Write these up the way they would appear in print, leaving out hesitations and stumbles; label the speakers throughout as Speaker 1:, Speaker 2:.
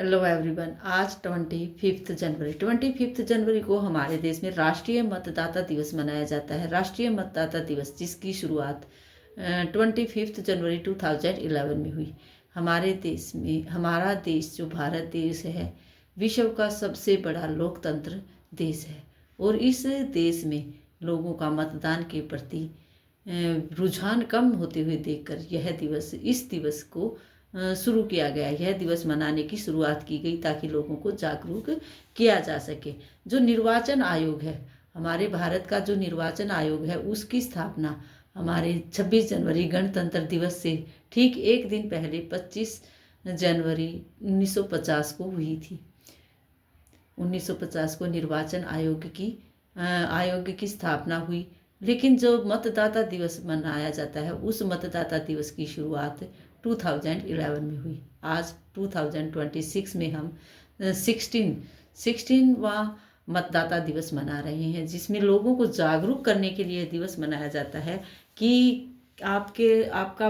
Speaker 1: Hello everyone. आज 25 जनवरी को हमारे देश में राष्ट्रीय मतदाता दिवस मनाया जाता है। राष्ट्रीय मतदाता दिवस जिसकी शुरुआत 25 जनवरी 2011 में हुई। हमारे देश में हमारा देश जो भारत देश है विश्व का सबसे बड़ा लोकतंत्र देश है और इस देश में लोगों का मतदान के प्रति रुझान कम होते हुए देखकर इस दिवस को शुरू किया गया। यह दिवस मनाने की शुरुआत की गई ताकि लोगों को जागरूक किया जा सके। जो निर्वाचन आयोग है, हमारे भारत का जो निर्वाचन आयोग है, उसकी स्थापना हमारे 26 जनवरी गणतंत्र दिवस से ठीक एक दिन पहले 25 जनवरी 1950 को हुई थी। 1950 को निर्वाचन आयोग की स्थापना हुई। लेकिन जो मतदाता दिवस मनाया जाता है उस मतदाता दिवस की शुरुआत 2011 में हुई। आज 2026 में हम 16वां मतदाता दिवस मना रहे हैं, जिसमें लोगों को जागरूक करने के लिए दिवस मनाया जाता है कि आपका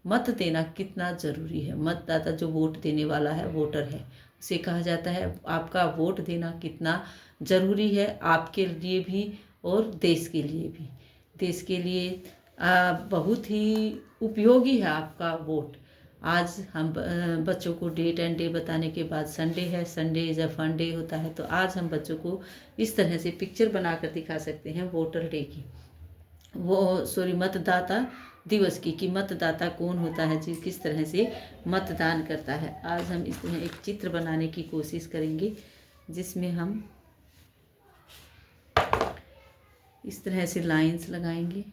Speaker 1: मत देना कितना ज़रूरी है। मतदाता जो वोट देने वाला है, वोटर है, उसे कहा जाता है आपका वोट देना कितना ज़रूरी है, आपके लिए भी और देश के लिए भी। देश के लिए बहुत ही उपयोगी है आपका वोट। आज हम बच्चों को डेट एंड डे बताने के बाद, संडे है, Sunday is a fun day होता है, तो आज हम बच्चों को इस तरह से पिक्चर बनाकर दिखा सकते हैं वोटर डे की, मतदाता दिवस की, कि मतदाता कौन होता है, जिस किस तरह से मतदान करता है। आज हम इस तरह एक चित्र बनाने की कोशिश करेंगे जिसमें हम इस तरह से लाइंस लगाएंगे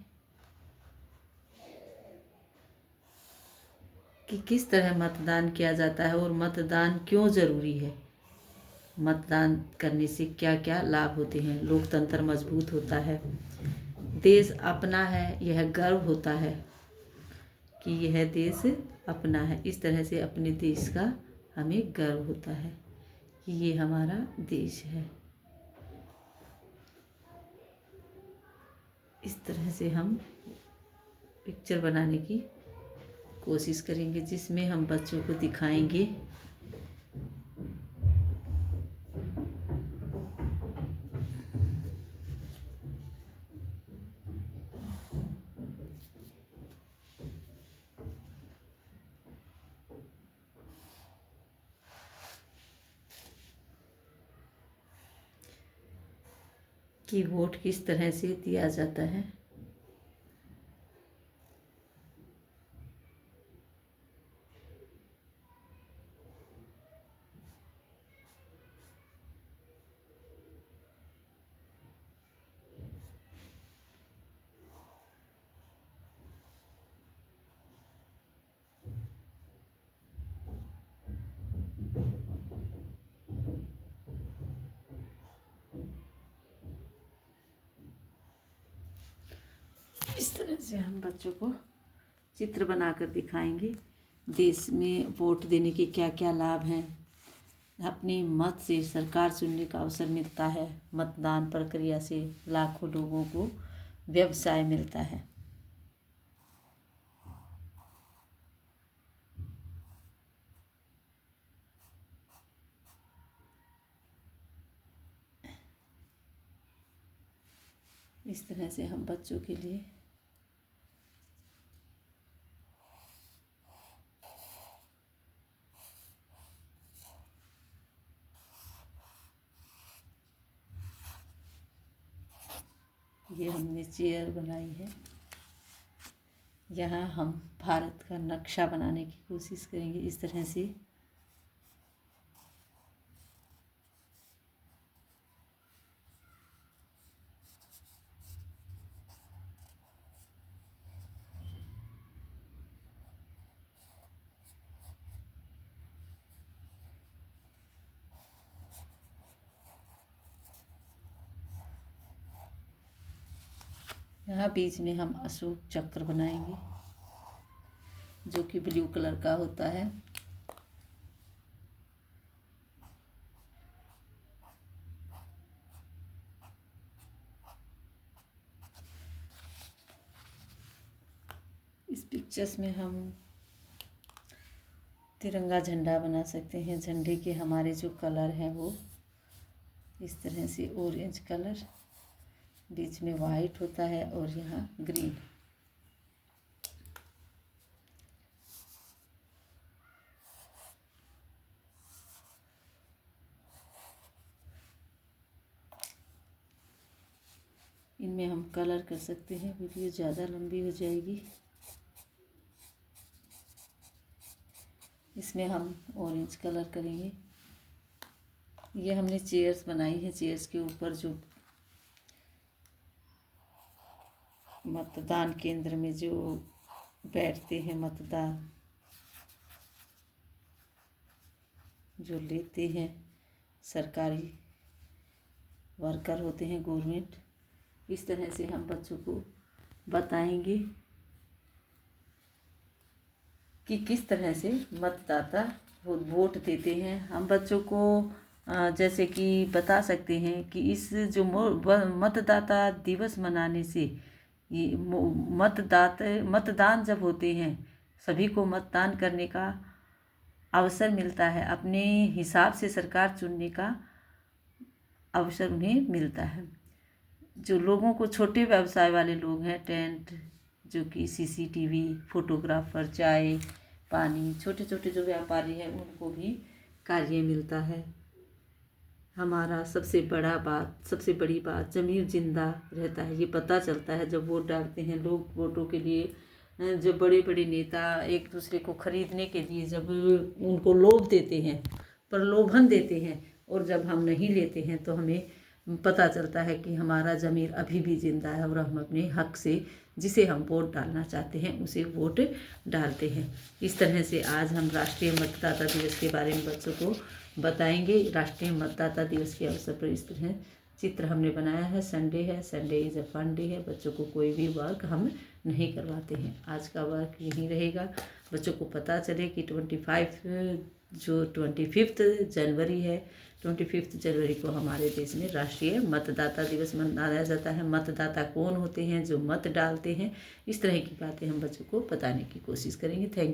Speaker 1: कि किस तरह मतदान किया जाता है और मतदान क्यों ज़रूरी है। मतदान करने से क्या क्या लाभ होते हैं। लोकतंत्र मजबूत होता है, देश अपना है, यह गर्व होता है कि यह देश अपना है। इस तरह से अपने देश का हमें गर्व होता है कि ये हमारा देश है। इस तरह से हम पिक्चर बनाने की कोशिश करेंगे जिसमें हम बच्चों को दिखाएंगे कि वोट किस तरह से दिया जाता है। इस तरह से हम बच्चों को चित्र बनाकर दिखाएंगे देश में वोट देने के क्या क्या लाभ हैं। अपने मत से सरकार चुनने का अवसर मिलता है। मतदान प्रक्रिया से लाखों लोगों को व्यवसाय मिलता है। इस तरह से हम बच्चों के लिए ये हमने चेयर बनाई है। यहाँ हम भारत का नक्शा बनाने की कोशिश करेंगे इस तरह से। यहाँ बीच में हम अशोक चक्र बनाएंगे जो कि ब्लू कलर का होता है। इस पिक्चर्स में हम तिरंगा झंडा बना सकते हैं। झंडे के हमारे जो कलर हैं वो इस तरह से ऑरेंज कलर, बीच में वाइट होता है और यहाँ ग्रीन। इनमें हम कलर कर सकते हैं, वीडियो ज़्यादा लंबी हो जाएगी। इसमें हम ऑरेंज कलर करेंगे। ये हमने चेयर्स बनाई है, चेयर्स के ऊपर जो मतदान केंद्र में जो बैठते हैं, मतदान जो लेते हैं, सरकारी वर्कर होते हैं, गवर्नमेंट, इस तरह से हम बच्चों को बताएंगे कि किस तरह से मतदाता वोट देते हैं। हम बच्चों को जैसे कि बता सकते हैं कि इस जो मतदाता दिवस मनाने से ये मतदान जब होते हैं, सभी को मतदान करने का अवसर मिलता है, अपने हिसाब से सरकार चुनने का अवसर उन्हें मिलता है। जो लोगों को, छोटे व्यवसाय वाले लोग हैं, टेंट जो कि CCTV, फोटोग्राफर, चाय पानी, छोटे छोटे जो व्यापारी हैं उनको भी कार्य मिलता है। हमारा सबसे बड़ी बात ज़मीर जिंदा रहता है। ये पता चलता है जब वोट डालते हैं लोग। वोटों के लिए जो बड़े बड़े नेता एक दूसरे को खरीदने के लिए जब उनको लोभ देते हैं, प्रलोभन देते हैं, और जब हम नहीं लेते हैं तो हमें पता चलता है कि हमारा ज़मीर अभी भी जिंदा है और हम अपने हक से जिसे हम वोट डालना चाहते हैं उसे वोट डालते हैं। इस तरह से आज हम राष्ट्रीय मतदाता दिवस के बारे में बच्चों को बताएंगे। राष्ट्रीय मतदाता दिवस के अवसर पर इस तरह चित्र हमने बनाया है। Sunday is a fun day है। बच्चों को कोई भी वर्क हम नहीं करवाते हैं। आज का वर्क यही रहेगा। बच्चों को पता चले कि 25 जनवरी है, 25 जनवरी को हमारे देश में राष्ट्रीय मतदाता दिवस मनाया जाता है। मतदाता कौन होते हैं जो मत डालते हैं, इस तरह की बातें हम बच्चों को बताने की कोशिश करेंगे। Thank you.